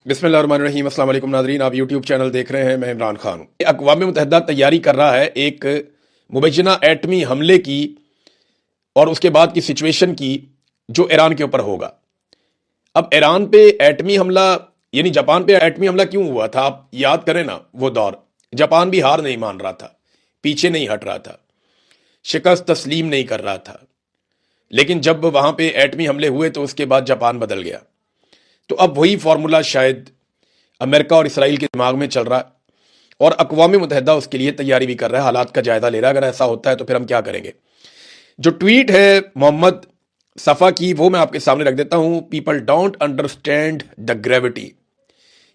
बिस्मिल्लाहिर्रहमानिर्रहीम। अस्सलाम वालेकुम नाज़रीन, आप यूट्यूब चैनल देख रहे हैं। मैं इमरान खान हूँ। अक़वाम मुत्तहिदा तैयारी कर रहा है एक मुबैना एटमी हमले की और उसके बाद की सिचुएशन की जो ईरान के ऊपर होगा। अब ईरान पे एटमी हमला यानी जापान पे एटमी हमला क्यों हुआ था, आप याद करें ना वो दौर। जापान भी हार नहीं मान रहा था, पीछे नहीं हट रहा था, शिकस्त तस्लीम नहीं कर रहा था। लेकिन जब वहां पे एटमी हमले हुए तो उसके बाद जापान बदल गया। तो अब वही फॉर्मूला शायद अमेरिका और इसराइल के दिमाग में चल रहा है और अक़वाम मुत्तहिदा उसके लिए तैयारी भी कर रहा है, हालात का जायजा ले रहा है। अगर ऐसा होता है तो फिर हम क्या करेंगे। जो ट्वीट है मोहम्मद सफ़ा की वो मैं आपके सामने रख देता हूं। People don't understand the gravity.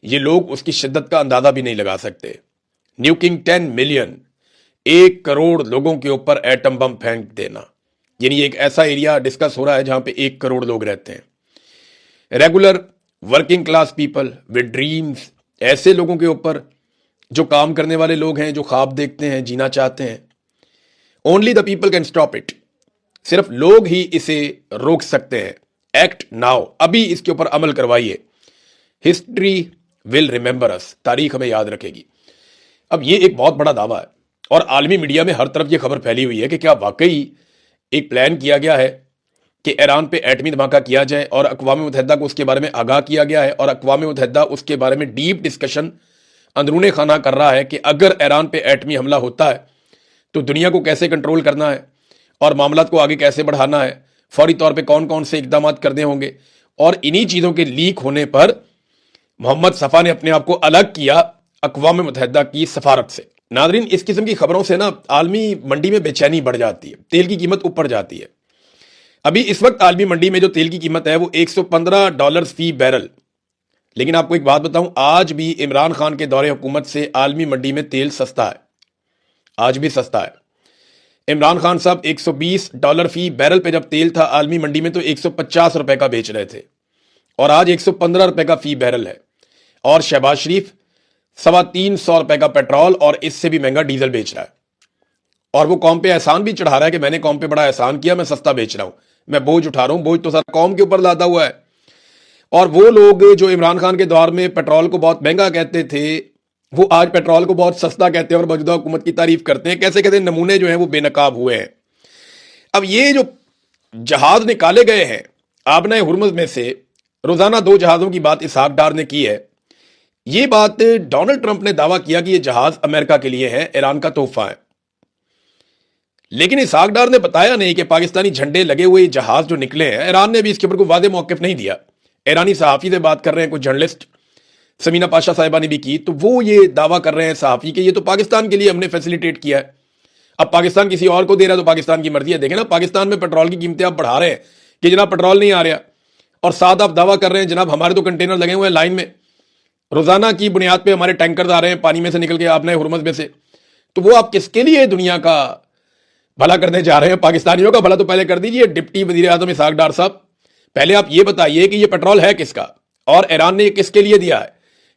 ये लोग उसकी शिद्दत का अंदाजा भी नहीं लगा सकते। न्यूकिंग 10 मिलियन, 1 करोड़ लोगों के ऊपर एटम बम फेंक देना, यानी एक ऐसा एरिया डिस्कस हो रहा है जहां पे 1 करोड़ लोग रहते हैं। Regular working class people with dreams, ऐसे लोगों के ऊपर जो काम करने वाले लोग हैं, जो ख्वाब देखते हैं, जीना चाहते हैं। Only the people can stop it. सिर्फ लोग ही इसे रोक सकते हैं। एक्ट नाउ, अभी इसके ऊपर अमल करवाइए। हिस्ट्री विल रिमेंबर अस, तारीख हमें याद रखेगी। अब ये एक बहुत बड़ा दावा है और आलमी मीडिया में हर तरफ ये खबर फैली हुई है कि क्या वाकई एक प्लान किया गया है कि ईरान पे एटमी धमाका किया जाए और अक़वाम मुत्तहिदा को उसके बारे में आगाह किया गया है और अक़वाम मुत्तहिदा उसके बारे में डीप डिस्कशन अंदरूने खाना कर रहा है कि अगर ईरान पे एटमी हमला होता है तो दुनिया को कैसे कंट्रोल करना है और मामलात को आगे कैसे बढ़ाना है, फौरी तौर पे कौन कौन से इकदाम करने होंगे। और इन्हीं चीज़ों के लीक होने पर मोहम्मद सफ़ा ने अपने आप को अलग किया अक़वाम मुत्तहिदा की सफारत से। नाज़रीन, इस किस्म की खबरों से ना आलमी मंडी में बेचैनी बढ़ जाती है, तेल की कीमत ऊपर जाती है। अभी इस वक्त आलमी मंडी में जो तेल की कीमत है वो $115 फी बैरल। लेकिन आपको एक बात बताऊं, आज भी इमरान खान के दौरे हुकूमत से आलमी मंडी में तेल सस्ता है, आज भी सस्ता है। इमरान खान साहब $120 फी बैरल पे जब तेल था आलमी मंडी में तो 150 रुपए का बेच रहे थे और आज 115 रुपए का फी बैरल है। और शहबाज शरीफ 325 रुपए का पेट्रोल और इससे भी महंगा डीजल बेच रहा है। और वो कौम पे एहसान भी चढ़ा रहा है कि मैंने कौम पे बड़ा एहसान किया, मैं सस्ता बेच रहा हूं, मैं बोझ उठा रहा हूं। बोझ तो सारा कौम के ऊपर लादा हुआ है। और वो लोग जो इमरान खान के दौर में पेट्रोल को बहुत महंगा कहते थे, वो आज पेट्रोल को बहुत सस्ता कहते हैं और मौजूदा हुकूमत की तारीफ करते हैं। कैसे कहते हैं, नमूने जो हैं वो बेनकाब हुए हैं। अब ये जो जहाज निकाले गए हैं आबना हुर्मुज़ में से, रोजाना 2 जहाजों की बात इसहाक डार ने की है। ये बात डोनाल्ड ट्रंप ने दावा किया कि ये जहाज अमेरिका के लिए है, ईरान का तोहफा है। लेकिन इसहाक डार ने बताया नहीं कि पाकिस्तानी झंडे लगे हुए जहाज जो निकले हैं, ईरान ने भी इसके ऊपर कोई वादे मौक़िफ़ नहीं दिया। ईरानी सहाफ़ी से बात कर रहे हैं, कुछ जर्नलिस्ट, समीना पाशा साहिबा ने भी की, तो वो ये दावा कर रहे हैं सहाफ़ी कि ये तो पाकिस्तान के लिए हमने फैसिलिटेट किया है। अब पाकिस्तान किसी और को दे रहा है तो पाकिस्तान की मर्जी है। देखें ना, पाकिस्तान में पेट्रोल की कीमतें आप बढ़ा रहे हैं कि जनाब पेट्रोल नहीं आ रहा, और साथ आप दावा कर रहे हैं जनाब हमारे तो कंटेनर लगे हुए हैं लाइन में, रोजाना की बुनियाद पर हमारे टैंकर आ रहे हैं पानी में से निकल के आपने हुर्मुज़ में से। तो वो आप किसके लिए दुनिया का भला करने जा रहे हैं? पाकिस्तानियों का भला तो पहले कर दीजिए। डिप्टी वजीर आजम इसहाक डार साहब, पहले आप ये बताइए कि ये पेट्रोल है किसका और ईरान ने ये किसके लिए दिया है।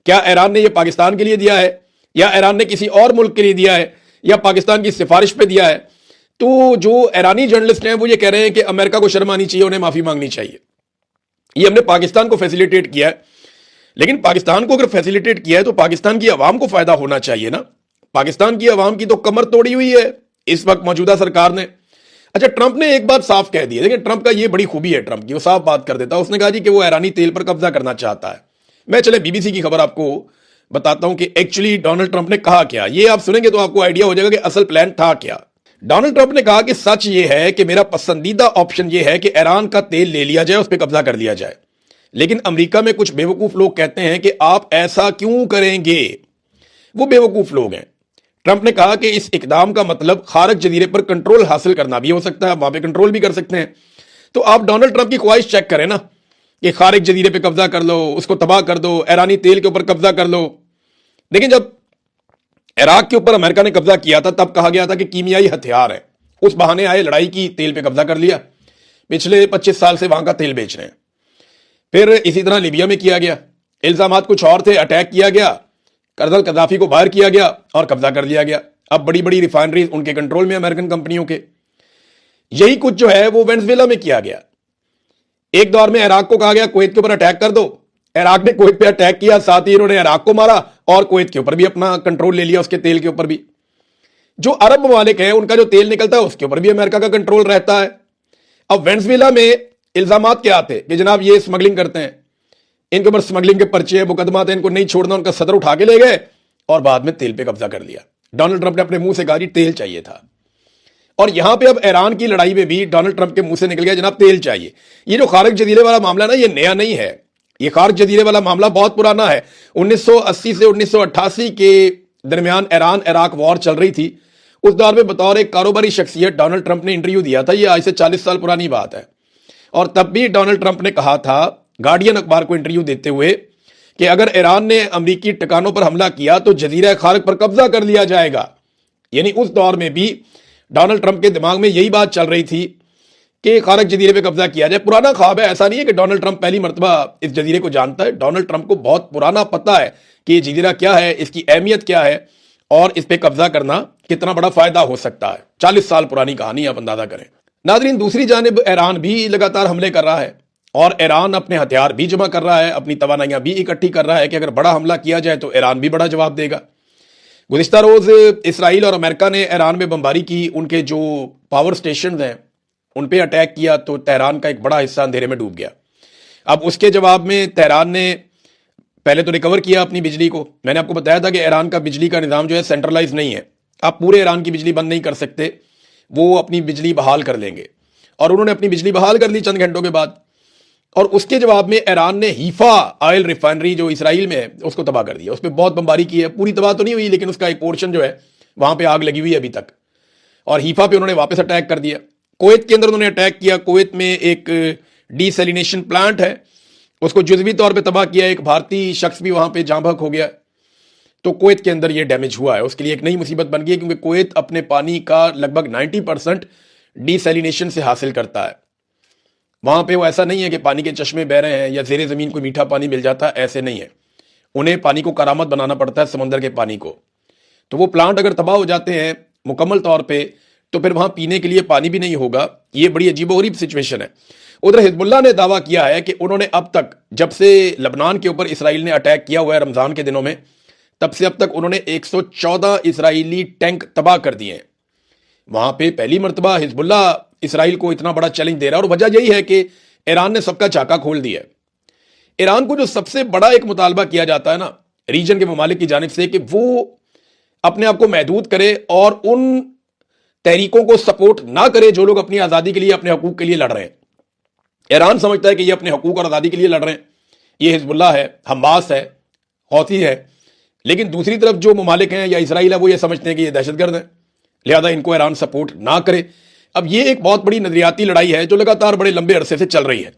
क्या ईरान ने ये पाकिस्तान के लिए दिया है या ईरान ने किसी और मुल्क के लिए दिया है या पाकिस्तान की सिफारिश पे दिया है? तो जो ईरानी जर्नलिस्ट हैं वो ये कह रहे हैं कि अमेरिका को शर्म आनी चाहिए, उन्हें माफी मांगनी चाहिए। ये हमने पाकिस्तान को फैसिलिटेट किया है। लेकिन पाकिस्तान को अगर फैसिलिटेट किया है तो पाकिस्तान की आवाम को फायदा होना चाहिए ना। पाकिस्तान की आवाम की तो कमर तोड़ी हुई है इस वक्त मौजूदा सरकार ने। अच्छा, ट्रंप ने एक बात साफ कह दी है। देखिए, ट्रंप का ये बड़ी खूबी है ट्रंप की, वो साफ बात कर देता है। उसने कहा जी कि वो ईरानी तेल पर कब्जा करना चाहता है। मैं चले बीबीसी की खबर आपको बताता हूं कि एक्चुअली डोनाल्ड ट्रंप ने कहा क्या। ये आप सुनेंगे तो आपको आइडिया हो जाएगा कि असल प्लान था क्या। डोनाल्ड ट्रंप ने कहा कि सच ये है कि मेरा पसंदीदा ऑप्शन ये है कि ईरान का तेल ले लिया जाए, उस पर कब्जा कर लिया जाए। लेकिन अमेरिका में कुछ बेवकूफ लोग कहते हैं कि आप ऐसा क्यों करेंगे। वो बेवकूफ लोग हैं। ट्रंप ने कहा कि इस इकदाम का मतलब खारक जजीरे पर कंट्रोल हासिल करना भी हो सकता है, वहां पे कंट्रोल भी कर सकते हैं। तो आप डोनाल्ड ट्रंप की ख्वाहिश चेक करें ना कि खारक जजीरे पे कब्जा कर लो, उसको तबाह कर दो, ईरानी तेल के ऊपर कब्जा कर लो। लेकिन जब इराक के ऊपर अमेरिका ने कब्जा किया था तब कहा गया था कि कीमियाई हथियार है, उस बहाने आए लड़ाई की, तेल पे कब्जा कर लिया। पिछले 25 साल से वहां का तेल बेच रहे हैं। फिर इसी तरह लीबिया में किया गया, इल्जामात कुछ और थे, अटैक किया गया, कर्नल कदाफी को बाहर किया गया और कब्जा कर लिया गया। अब बड़ी बड़ी रिफाइनरीज उनके कंट्रोल में, अमेरिकन कंपनियों के। यही कुछ जो है वो वेनेजुएला में किया गया। एक दौर में इराक को कहा गया कुवैत के ऊपर अटैक कर दो, इराक ने कुवैत पे अटैक किया, साथ ही इन्होंने इराक को मारा और कुवैत के ऊपर भी अपना कंट्रोल ले लिया, उसके तेल के ऊपर भी। जो अरब ममालिक हैं उनका जो तेल निकलता है उसके ऊपर भी अमेरिका का कंट्रोल रहता है। अब वेनेजुएला में इल्जामात क्या आते कि जनाब ये स्मगलिंग करते हैं, इनके ऊपर स्मगलिंग के पर्चे मुकदमा थे, इनको नहीं छोड़ना, उनका सदर उठा के ले गए और बाद में तेल पे कब्जा कर लिया। डोनाल्ड ट्रंप ने अपने मुंह से कहा जी तेल चाहिए था। और यहां पे अब ईरान की लड़ाई में भी डोनाल्ड ट्रंप के मुंह से निकल गया जनाब तेल चाहिए। ये जो खारक जजीरे वाला मामला ना, ये नया नहीं है, ये खारक जजीरे वाला मामला बहुत पुराना है। 1980 से 1988 के दरमियान ईरान इराक वॉर चल रही थी। उस दौर में बतौर एक कारोबारी शख्सियत डोनाल्ड ट्रंप ने इंटरव्यू दिया था, ये आज से 40 साल पुरानी बात है। और तब भी डोनाल्ड ट्रंप ने कहा था गार्डियन अखबार को इंटरव्यू देते हुए कि अगर ईरान ने अमरीकी ठिकानों पर हमला किया तो जजीरा खारक पर कब्जा कर लिया जाएगा। यानी उस दौर में भी डोनाल्ड ट्रंप के दिमाग में यही बात चल रही थी कि खारक जजीरे पे कब्जा किया जाए। पुराना ख्वाब है, ऐसा नहीं है कि डोनाल्ड ट्रंप पहली मर्तबा इस जजीरे को जानता है। डोनाल्ड ट्रंप को बहुत पुराना पता है कि ये जजीरा क्या है, इसकी अहमियत क्या है और इस पे कब्जा करना कितना बड़ा फायदा हो सकता है। 40 साल पुरानी कहानी, आप अंदाजा करें। नाज़रीन, दूसरी जानिब ईरान भी लगातार हमले कर रहा है और ईरान अपने हथियार भी जमा कर रहा है, अपनी तवानाइयां भी इकट्ठी कर रहा है कि अगर बड़ा हमला किया जाए तो ईरान भी बड़ा जवाब देगा। गुज़िश्ता रोज इसराइल और अमेरिका ने ईरान में बमबारी की, उनके जो पावर स्टेशन हैं उन पे अटैक किया तो तेहरान का एक बड़ा हिस्सा अंधेरे में डूब गया। अब उसके जवाब में तेहरान ने पहले तो रिकवर किया अपनी बिजली को। मैंने आपको बताया था कि ईरान का बिजली का निज़ाम जो है सेंट्रलाइज नहीं है, आप पूरे ईरान की बिजली बंद नहीं कर सकते, वो अपनी बिजली बहाल कर लेंगे। और उन्होंने अपनी बिजली बहाल कर ली चंद घंटों के बाद। और उसके जवाब में ईरान ने हीफा ऑयल रिफाइनरी जो इसराइल में है उसको तबाह कर दिया। उस पर बहुत बमबारी की है, पूरी तबाह तो नहीं हुई लेकिन उसका एक पोर्शन जो है वहां पे आग लगी हुई है अभी तक। और हीफा पे उन्होंने वापस अटैक कर दिया। कुवैत के अंदर उन्होंने अटैक किया। कुवैत में एक डीसैलिनेशन प्लांट है, उसको जुज़वी तौर पे तबाह किया। एक भारतीय शख्स भी वहां पे जाँ बहक हो गया। तो कुवैत के अंदर ये डैमेज हुआ है, उसके लिए एक नई मुसीबत बन गई है क्योंकि कुवैत अपने पानी का लगभग 90% डीसैलिनेशन से हासिल करता है। वहां पे वो ऐसा नहीं है कि पानी के चश्मे बह रहे हैं या ज़ेरे ज़मीन कोई मीठा पानी मिल जाता है, ऐसे नहीं है। उन्हें पानी को करामत बनाना पड़ता है, समंदर के पानी को। तो वो प्लांट अगर तबाह हो जाते हैं मुकम्मल तौर पे तो फिर वहां पीने के लिए पानी भी नहीं होगा। ये बड़ी अजीबोगरीब सिचुएशन है। उधर हिजबुल्लाह ने दावा किया है कि उन्होंने अब तक, जब से लबनान के ऊपर इसराइल ने अटैक किया हुआ है रमज़ान के दिनों में, तब से अब तक उन्होंने 114 इसराइली टैंक तबाह कर दिए हैं। वहां पे पहली मर्तबा हिजबुल्लाह इसराइल को इतना बड़ा चैलेंज दे रहा है और वजह यही है कि ईरान ने सबका चाका खोल दिया है। ईरान को जो सबसे बड़ा एक मुतालबा किया जाता है ना रीजन के ममालिक की जानिब से कि वो अपने आप को महदूद करे और उन तहरीकों को सपोर्ट ना करे जो लोग अपनी आज़ादी के लिए, अपने हकूक के लिए लड़ रहे हैं। ईरान समझता है कि ये अपने हकूक और आज़ादी के लिए लड़ रहे हैं। ये हिजबुल्लाह है, हमास है, हौती है। लेकिन दूसरी तरफ जो ममालिक हैं या इसराइल है वो ये समझते हैं कि ये दहशतगर्द हैं, लिहाजा इनको ईरान सपोर्ट ना करे। अब ये एक बहुत बड़ी नजरियाती लड़ाई है जो लगातार बड़े लंबे अरसे से चल रही है।